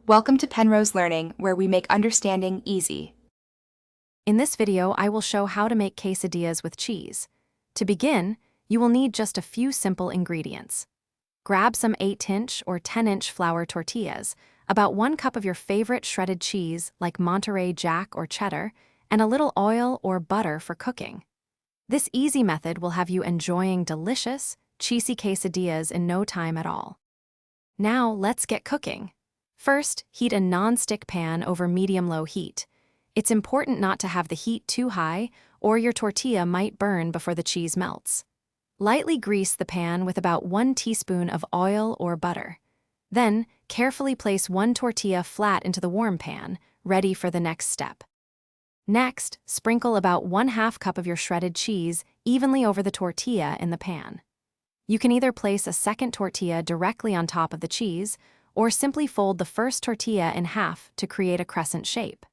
Welcome to Penrose Learning, where we make understanding easy. In this video, I will show how to make quesadillas with cheese. To begin, you will need just a few simple ingredients. Grab some 8-inch or 10-inch flour tortillas, about 1 cup of your favorite shredded cheese like Monterey Jack or cheddar, and a little oil or butter for cooking. This easy method will have you enjoying delicious, cheesy quesadillas in no time at all. Now let's get cooking. First, heat a non-stick pan over medium-low heat. It's important not to have the heat too high, or your tortilla might burn before the cheese melts. Lightly grease the pan with about 1 teaspoon of oil or butter. Then, carefully place 1 tortilla flat into the warm pan, ready for the next step. Next, sprinkle about 1/2 cup of your shredded cheese evenly over the tortilla in the pan. You can either place a second tortilla directly on top of the cheese, or simply fold the first tortilla in half to create a crescent shape.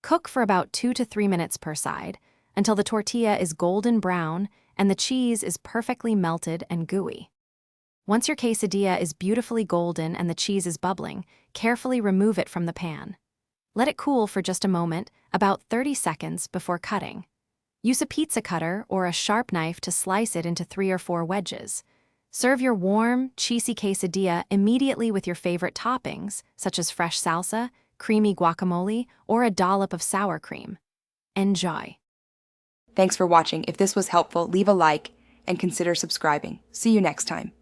Cook for about 2 to 3 minutes per side, until the tortilla is golden brown and the cheese is perfectly melted and gooey. Once your quesadilla is beautifully golden and the cheese is bubbling, carefully remove it from the pan. Let it cool for just a moment, about 30 seconds before cutting. Use a pizza cutter or a sharp knife to slice it into 3 or 4 wedges. Serve your warm, cheesy quesadilla immediately with your favorite toppings, such as fresh salsa, creamy guacamole, or a dollop of sour cream. Enjoy! Thanks for watching. If this was helpful, leave a like and consider subscribing. See you next time.